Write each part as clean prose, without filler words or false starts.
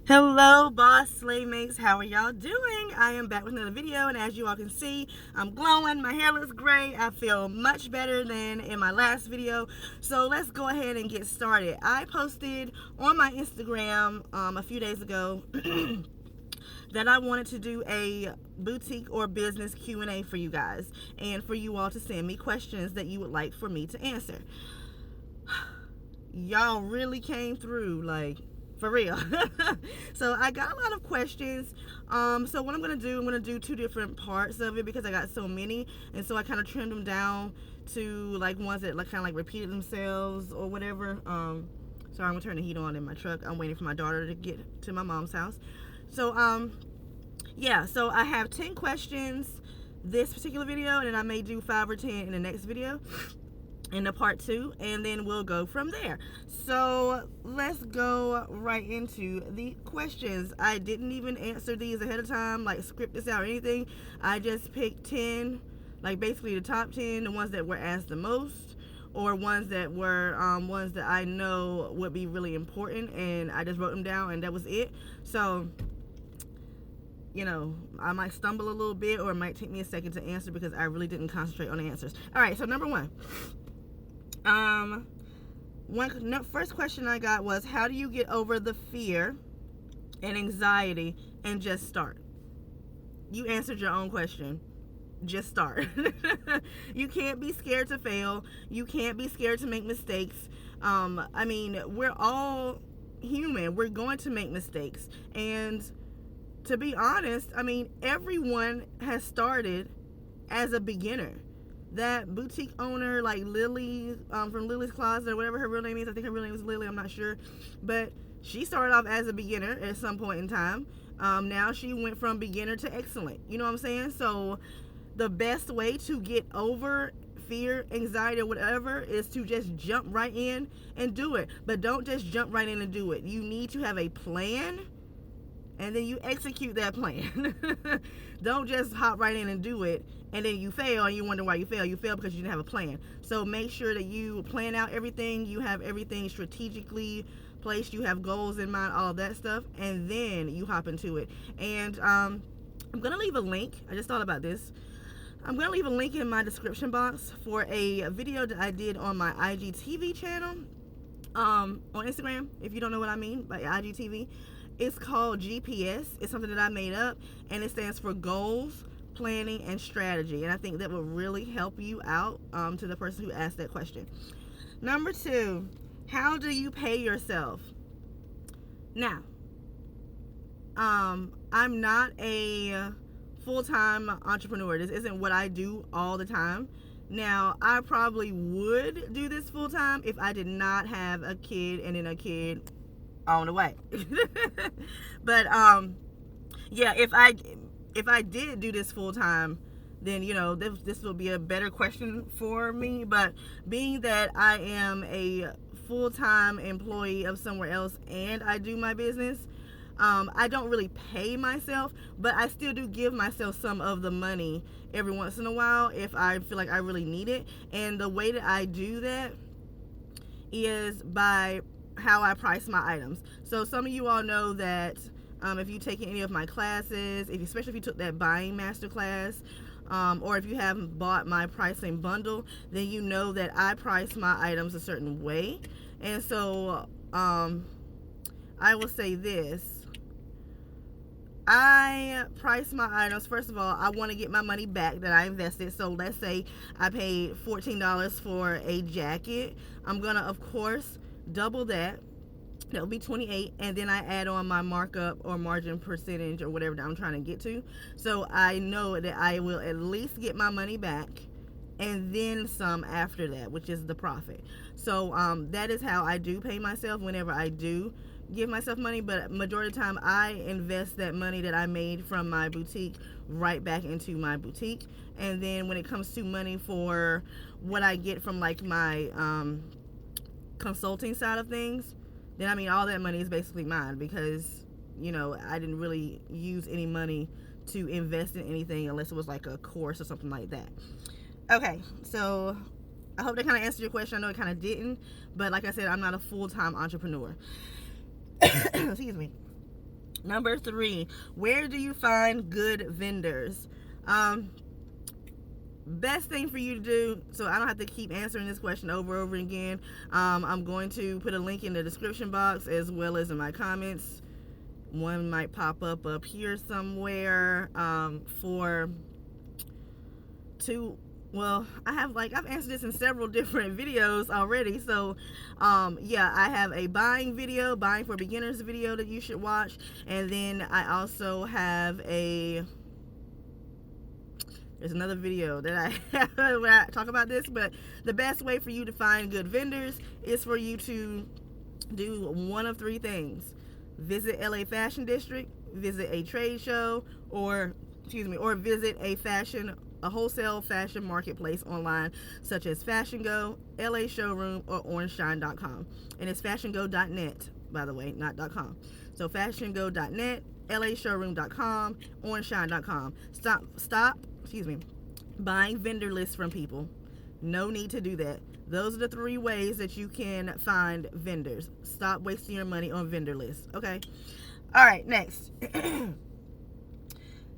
Hello, Boss Slaymates. How are y'all doing? I am back with another video, and as you all can see, I'm glowing. My hair looks great. I feel much better than in my last video. So let's go ahead and get started. I posted on my Instagram a few days ago that I wanted to do a boutique or business Q&A for you guys, and for you all to send me questions that you would like for me to answer. Y'all really came through, like, for real. So I got a lot of questions. So what I'm gonna do two different parts of it because I got so many, and so I kind of trimmed them down to like ones that like kind of like repeated themselves or whatever. Sorry, I'm gonna turn the heat on in my truck. I'm waiting for my daughter to get to my mom's house. So yeah, so I have 10 questions this particular video, and then I may do 5 or 10 in the next video, in the part 2, and then we'll go from there. So let's go right into the questions. I didn't even answer these ahead of time, like script this out or anything. I just picked 10, like basically the top 10, the ones that were asked the most, or ones that were ones that I know would be really important, and I just wrote them down, and that was it. So you know, I might stumble a little bit, or it might take me a second to answer because I really didn't concentrate on the answers. All right, so number one. First question I got was, how do you get over the fear and anxiety and just start? You answered your own question. Just start. You can't be scared to fail. You can't be scared to make mistakes. I mean, we're all human. We're going to make mistakes. And to be honest, I mean, everyone has started as a beginner. That boutique owner, like Lily, from Lily's Closet, or whatever her real name is, I think her real name is Lily, I'm not sure, but she started off as a beginner at some point in time. Now she went from beginner to excellent, you know what I'm saying? So the best way to get over fear, anxiety, or whatever is to just jump right in and do it. But don't just jump right in and do it. You need to have a plan, and then you execute that plan. Don't just hop right in and do it, and then you fail, and you wonder why you fail. You fail because you didn't have a plan. So make sure that you plan out everything. You have everything strategically placed. You have goals in mind, all of that stuff, and then you hop into it. And I'm going to leave a link. I just thought about this. I'm going to leave a link in my description box for a video that I did on my IGTV channel, on Instagram, if you don't know what I mean by IGTV. It's called GPS. It's something that I made up, and it stands for goals, planning, and strategy. And I think that will really help you out, to the person who asked that question. Number 2, how do you pay yourself? Now, I'm not a full-time entrepreneur. This isn't what I do all the time. Now, I probably would do this full-time if I did not have a kid and then a kid on the way. But yeah, if I did do this full time, then you know this will be a better question for me. But being that I am a full-time employee of somewhere else and I do my business, I don't really pay myself, but I still do give myself some of the money every once in a while if I feel like I really need it. And the way that I do that is by how I price my items. So some of you all know that if you've taken any of my classes, especially if you took that buying masterclass, or if you haven't bought my pricing bundle, then you know that I price my items a certain way. And so I will say this. I price my items, first of all, I want to get my money back that I invested. So let's say I paid $14 for a jacket. I'm going to, of course, double that. That would be $28, and then I add on my markup or margin percentage or whatever that I'm trying to get to. So I know that I will at least get my money back, and then some after that, which is the profit. So that is how I do pay myself whenever I do give myself money. But majority of the time, I invest that money that I made from my boutique right back into my boutique. And then when it comes to money for what I get from like my consulting side of things, then I mean all that money is basically mine, because you know I didn't really use any money to invest in anything unless it was like a course or something like that. Okay, so I hope that kind of answered your question. I know it kind of didn't, but like I said, I'm not a full-time entrepreneur. Excuse me. Number 3, where do you find good vendors? Best thing for you to do, so I don't have to keep answering this question over and over again, I'm going to put a link in the description box as well as in my comments. One might pop up here somewhere, for two. Well, I've answered this in several different videos already. So yeah, I have a buying for beginners video that you should watch, and then I also have there's another video that I have where I talk about this. But the best way for you to find good vendors is for you to do one of 3 things: visit LA Fashion District, visit a trade show, or visit a wholesale fashion marketplace online, such as Fashion Go, LA Showroom, or orangeshine.com. And it's fashiongo.net, by the way, not .com. So fashiongo.net, lashowroom.com, orangeshine.com. Stop buying vendor lists from people. No need to do that. Those are the 3 ways that you can find vendors. Stop wasting your money on vendor lists. Okay. All right, next.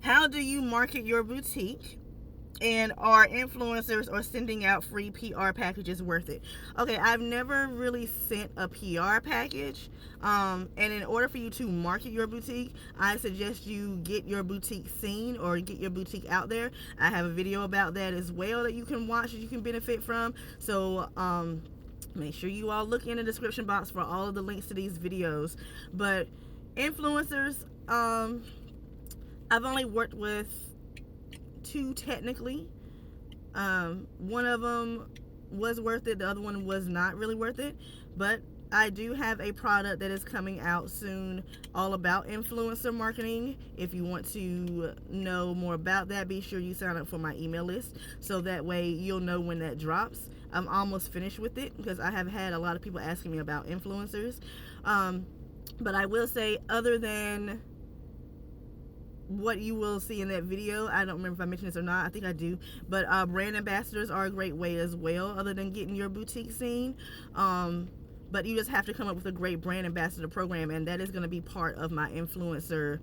How do you market your boutique? And are influencers or sending out free PR packages worth it? Okay, I've never really sent a PR package. And in order for you to market your boutique, I suggest you get your boutique seen or get your boutique out there. I have a video about that as well that you can watch, that you can benefit from. So make sure you all look in the description box for all of the links to these videos. But influencers, I've only worked with 2 technically. One of them was worth it, the other one was not really worth it. But I do have a product that is coming out soon all about influencer marketing. If you want to know more about that, be sure you sign up for my email list, so that way you'll know when that drops. I'm almost finished with it because I have had a lot of people asking me about influencers. But I will say, other than what you will see in that video, I don't remember if I mentioned this or not, I think I do, but brand ambassadors are a great way as well, other than getting your boutique seen. But you just have to come up with a great brand ambassador program, and that is going to be part of my influencer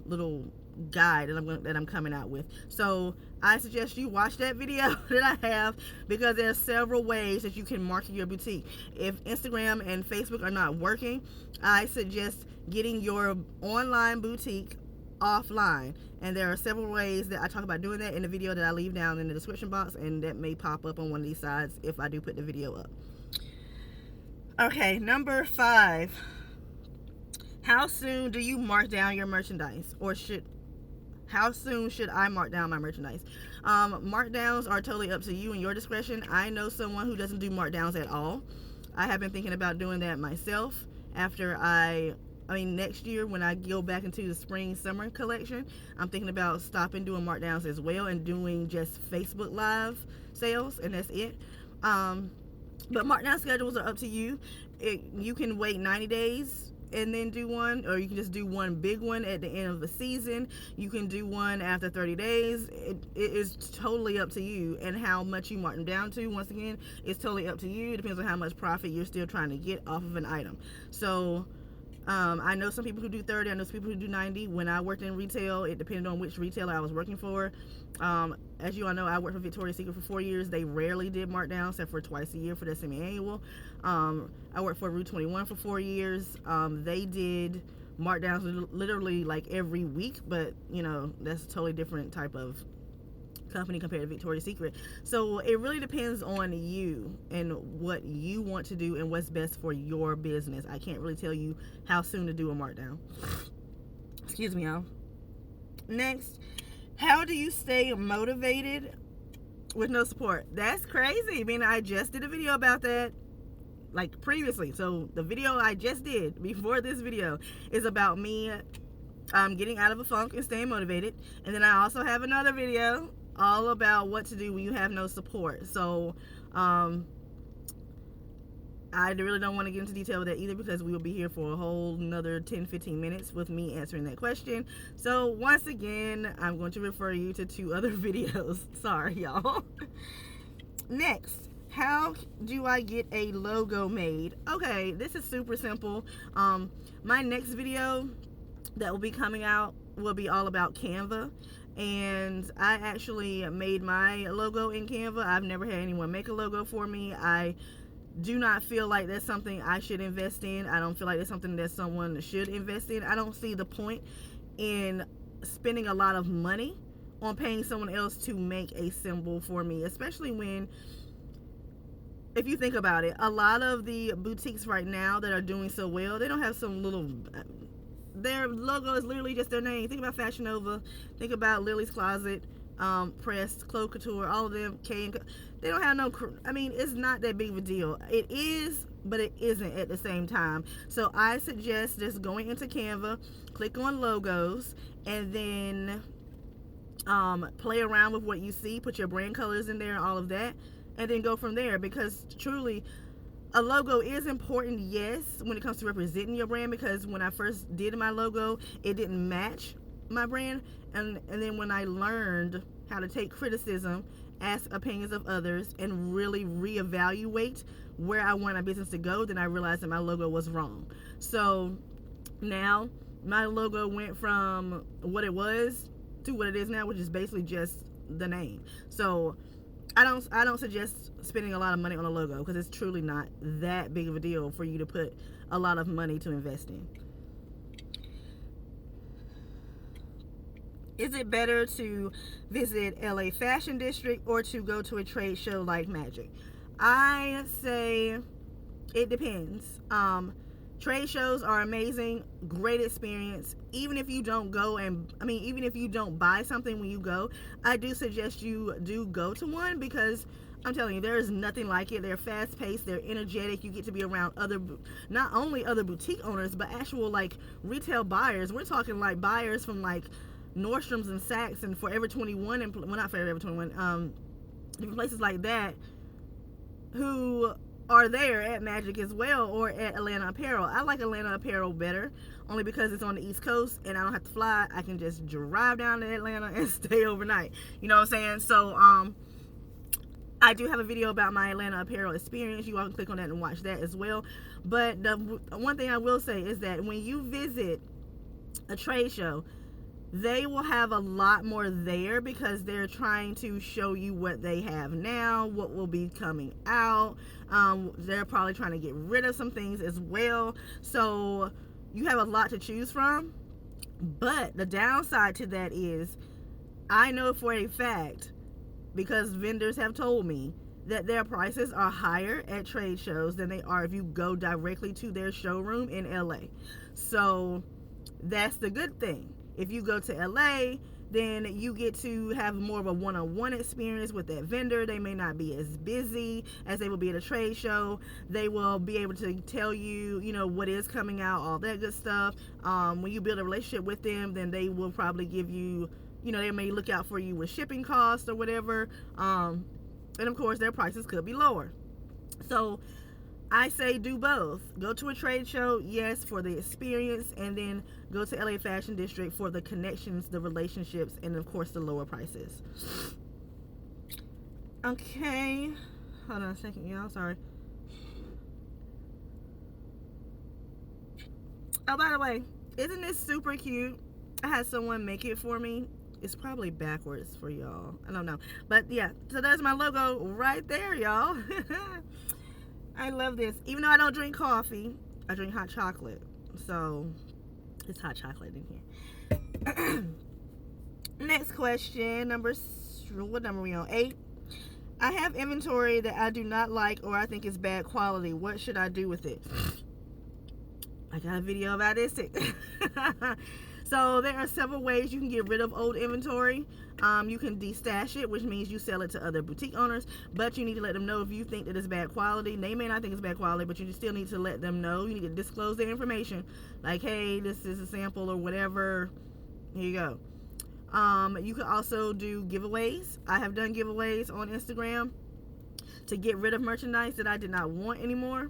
little guide that I'm coming out with. So I suggest you watch that video that I have, because there are several ways that you can market your boutique. If Instagram and Facebook are not working, I suggest getting your online boutique offline, and there are several ways that I talk about doing that in the video that I leave down in the description box, and that may pop up on one of these sides if I do put the video up. Okay, number 5, how soon do you mark down your merchandise? How soon should I mark down my merchandise? Markdowns are totally up to you and your discretion. I know someone who doesn't do markdowns at all. I have been thinking about doing that myself after next year when I go back into the spring summer collection. I'm thinking about stopping doing markdowns as well and doing just Facebook Live sales, and that's it. But markdown schedules are up to you. You can wait 90 days and then do one, or you can just do one big one at the end of the season. You can do one after 30 days. It is totally up to you, and how much you mark them down to. Once again, it's totally up to you. It depends on how much profit you're still trying to get off of an item. So I know some people who do 30, I know some people who do 90. When I worked in retail, it depended on which retailer I was working for. As you all know, I worked for Victoria's Secret for 4 years. They rarely did markdowns, except for twice a year for their semi-annual. I worked for Rue 21 for 4 years. They did markdowns literally like every week, but that's a totally different type of company compared to Victoria's Secret. So it really depends on you and what you want to do and what's best for your business. I can't really tell you how soon to do a markdown. Excuse me, y'all. Next, how do you stay motivated with no support? That's crazy. I mean, I just did a video about that like previously. So the video I just did before this video is about me getting out of a funk and staying motivated. And then I also have another video all about what to do when you have no support. So I really don't want to get into detail with that either, because we will be here for a whole another 10-15 minutes with me answering that question. So once again, I'm going to refer you to 2 other videos. Sorry, y'all. Next, how do I get a logo made? Okay, this is super simple. My next video, that will be coming out will be all about Canva. And I actually made my logo in Canva. I've never had anyone make a logo for me. I do not feel like that's something I should invest in. I don't feel like that's something that someone should invest in. I don't see the point in spending a lot of money on paying someone else to make a symbol for me, especially when, if you think about it, a lot of the boutiques right now that are doing so well, they don't have some little, their logo is literally just their name. Think about Fashion Nova, think about Lily's Closet, Pressed, Clo Couture, all of them, they don't have no, I mean, it's not that big of a deal. It is, but it isn't at the same time. So I suggest just going into Canva, click on logos, and then play around with what you see, put your brand colors in there and all of that, and then go from there. Because truly, a logo is important, yes, when it comes to representing your brand, because when I first did my logo, it didn't match my brand, and then when I learned how to take criticism, ask opinions of others, and really reevaluate where I want my business to go, then I realized that my logo was wrong. So now my logo went from what it was to what it is now, which is basically just the name. So I don't suggest spending a lot of money on a logo, because it's truly not that big of a deal for you to put a lot of money to invest in. Is it better to visit LA Fashion District or to go to a trade show like Magic? I say it depends. Trade shows are amazing, great experience. Even if you don't go even if you don't buy something when you go, I do suggest you do go to one, because I'm telling you, there is nothing like it. They're fast paced, they're energetic. You get to be around not only other boutique owners, but actual like retail buyers. We're talking like buyers from like Nordstrom's and Saks and Forever 21, and well, not Forever 21, different places like that, who are there at Magic as well, or at Atlanta Apparel. I like Atlanta Apparel better, only because it's on the East Coast and I don't have to fly. I can just drive down to Atlanta and stay overnight. You know what I'm saying? So I do have a video about my Atlanta Apparel experience. You all can click on that and watch that as well. But the one thing I will say is that when you visit a trade show, they will have a lot more there, because they're trying to show you what they have now, what will be coming out. They're probably trying to get rid of some things as well. So you have a lot to choose from. But the downside to that is, I know for a fact, because vendors have told me, that their prices are higher at trade shows than they are if you go directly to their showroom in LA. So that's the good thing. If you go to LA, then you get to have more of a one-on-one experience with that vendor. They may not be as busy as they will be at a trade show. They will be able to tell you, what is coming out, all that good stuff. When you build a relationship with them, then they will probably give you, they may look out for you with shipping costs or whatever. And of course, their prices could be lower. So I say do both. Go to a trade show, yes, for the experience, and then go to LA Fashion District for the connections, the relationships, and of course the lower prices. Okay, hold on a second, y'all. Sorry. Oh, by the way, isn't this super cute? I had someone make it for me. It's probably backwards for y'all. I don't know, but yeah. So that's my logo right there, y'all. I love this. Even though I don't drink coffee, I drink hot chocolate. So it's hot chocolate in here. Next question, what number are we on? 8. I have inventory that I do not like or I think is bad quality. What should I do with it? I got a video about this. So there are several ways you can get rid of old inventory. You can destash it, which means you sell it to other boutique owners, but you need to let them know if you think that it's bad quality. They may not think it's bad quality, but you still need to let them know. You need to disclose their information, like, hey, this is a sample or whatever. Here you go. You can also do giveaways. I have done giveaways on Instagram to get rid of merchandise that I did not want anymore.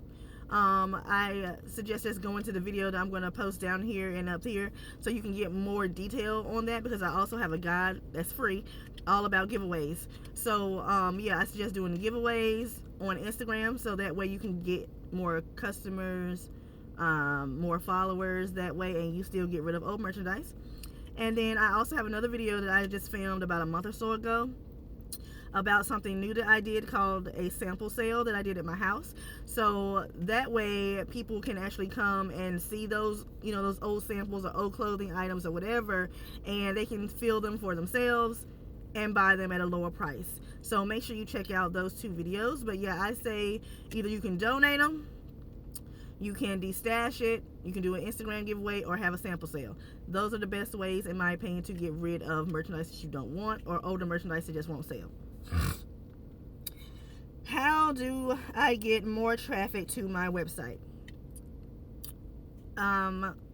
I suggest just going to the video that I'm going to post down here and up here, so you can get more detail on that, because I also have a guide that's free all about giveaways. So yeah, I suggest doing the giveaways on Instagram, so that way you can get more customers more followers that way, and you still get rid of old merchandise. And then I also have another video that I just filmed about a month or so ago about something new that I did called a sample sale that I did at my house. So that way people can actually come and see those, those old samples or old clothing items or whatever, and they can feel them for themselves and buy them at a lower price. So make sure you check out those two videos. But yeah, I say either you can donate them, you can destash it, you can do an Instagram giveaway, or have a sample sale. Those are the best ways, in my opinion, to get rid of merchandise that you don't want, or older merchandise that just won't sell. How do I get more traffic to my website?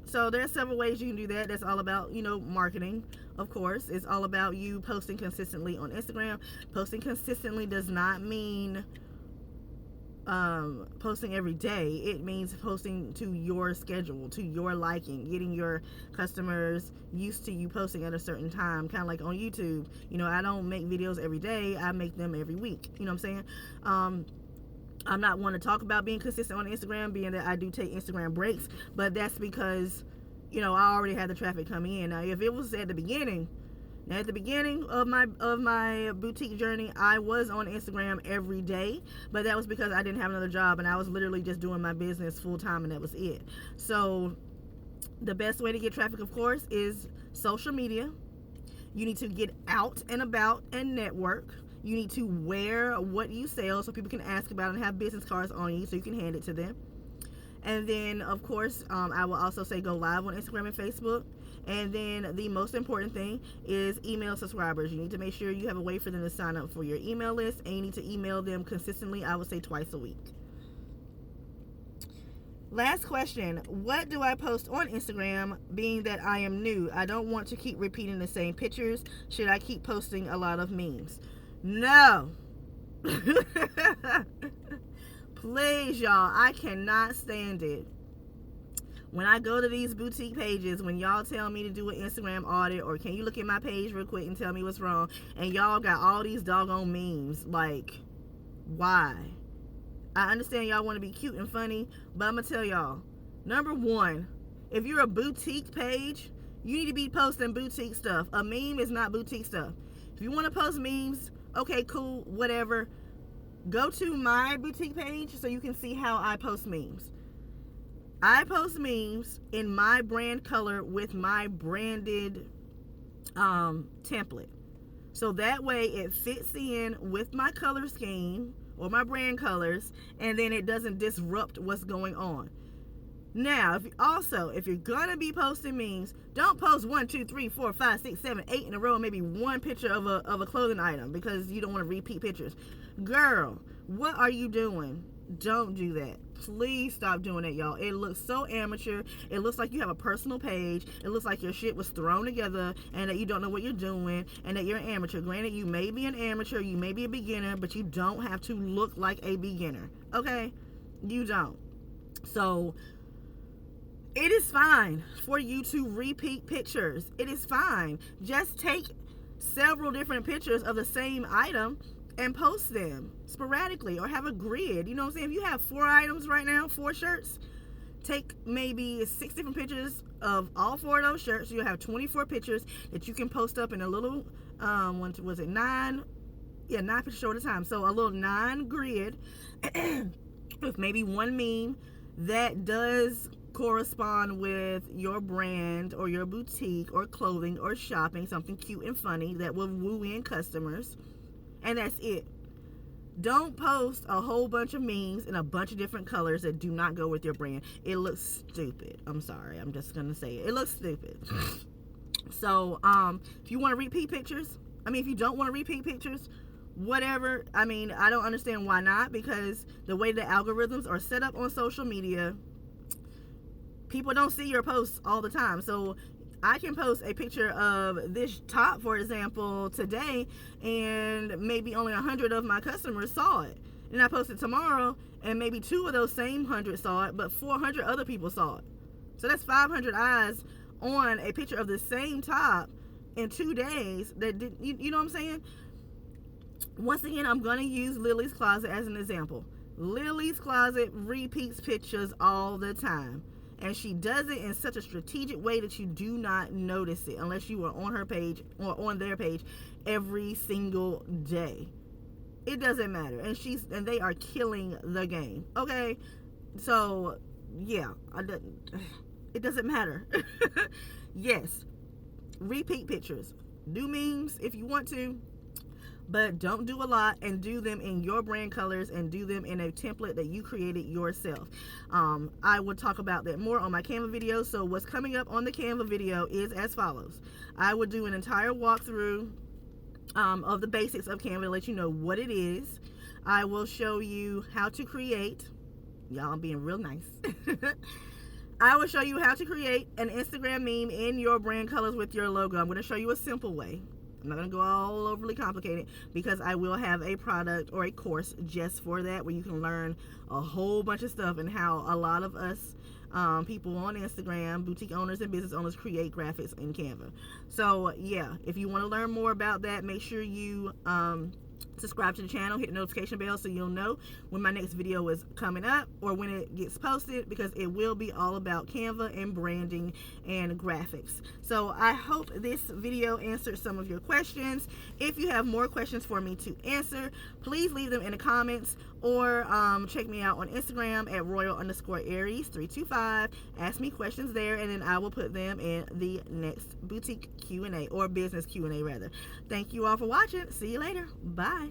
So there are several ways you can do that. That's all about, marketing, of course. It's all about you posting consistently on Instagram. Posting consistently does not mean posting every day. It means posting to your schedule, to your liking, getting your customers used to you posting at a certain time, kind of like on YouTube. I don't make videos every day, I make them every week. You know what I'm saying? I'm not one to talk about being consistent on Instagram, being that I do take Instagram breaks, but that's because I already had the traffic coming in. Now if it was at the beginning of my boutique journey, I was on Instagram every day, but that was because I didn't have another job and I was literally just doing my business full time, and that was it. So the best way to get traffic, of course, is social media. You need to get out and about and network. You need to wear what you sell so people can ask about it and have business cards on you so you can hand it to them. And then, of course, I will also say go live on Instagram and Facebook. And then the most important thing is email subscribers. You need to make sure you have a way for them to sign up for your email list, and you need to email them consistently. I would say twice a week. Last question. What do I post on Instagram, being that I am new? I don't want to keep repeating the same pictures. Should I keep posting a lot of memes? No. Please, y'all. I cannot stand it. When I go to these boutique pages, when y'all tell me to do an Instagram audit, or can you look at my page real quick and tell me what's wrong, and y'all got all these doggone memes, like, why? I understand y'all want to be cute and funny, but I'm going to tell y'all, number one, if you're a boutique page, you need to be posting boutique stuff. A meme is not boutique stuff. If you want to post memes, okay, cool, whatever. Go to my boutique page so you can see how I post memes. I post memes in my brand color with my branded template. So that way it fits in with my color scheme or my brand colors, and then it doesn't disrupt what's going on. Now, if you're gonna be posting memes, don't post 1, 2, 3, 4, 5, 6, 7, 8 in a row, maybe one picture of a clothing item because you don't want to repeat pictures. Girl, what are you doing? Don't do that. Please stop doing that, y'all. It looks so amateur. It looks like you have a personal page. It looks like your shit was thrown together and that you don't know what you're doing and that you're an amateur. Granted, you may be an amateur, you may be a beginner, but you don't have to look like a beginner. Okay? You don't. So it is fine for you to repeat pictures. It is fine. Just take several different pictures of the same item and post them sporadically, or have a grid. You know what I'm saying? If you have 4 items right now, 4 shirts, take maybe 6 different pictures of all 4 of those shirts. You'll have 24 pictures that you can post up in a little, 9 pictures at a time. So a little 9 grid with maybe one meme that does correspond with your brand or your boutique or clothing or shopping, something cute and funny that will woo in customers. And that's it. Don't post a whole bunch of memes in a bunch of different colors that do not go with your brand. It looks stupid. I'm sorry. I'm just going to say it. It looks stupid. So, if you want to repeat pictures, if you don't want to repeat pictures, whatever. I don't understand why not, because the way the algorithms are set up on social media, people don't see your posts all the time. So I can post a picture of this top, for example, today, and maybe only 100 of my customers saw it. And I post it tomorrow, and maybe 2 of those same 100 saw it, but 400 other people saw it. So that's 500 eyes on a picture of the same top in 2 days. You know what I'm saying? Once again, I'm going to use Lily's Closet as an example. Lily's Closet repeats pictures all the time. and she does it in such a strategic way that you do not notice it unless you are on her page or on their page every single day. It doesn't matter, and they are killing the game. Okay, so yeah, it doesn't matter. Yes, repeat pictures, do memes if you want to, but don't do a lot, and do them in your brand colors and do them in a template that you created yourself. I will talk about that more on my Canva video. So what's coming up on the Canva video is as follows. I will do an entire walkthrough of the basics of Canva to let you know what it is. I will show you how to create, y'all, I'm being real nice. I will show you how to create an Instagram meme in your brand colors with your logo. I'm going to show you a simple way. I'm not going to go all overly complicated, because I will have a product or a course just for that, where you can learn a whole bunch of stuff and how a lot of us people on Instagram, boutique owners and business owners, create graphics in Canva. So yeah, if you want to learn more about that, make sure you subscribe to the channel, hit the notification bell so you'll know when my next video is coming up or when it gets posted, because it will be all about Canva and branding and graphics. So I hope this video answered some of your questions. If you have more questions for me to answer, please leave them in the comments, or check me out on Instagram at royal_aries325. Ask me questions there, and then I will put them in the next boutique Q&A, or business Q&A rather. Thank you all for watching. See you later. Bye.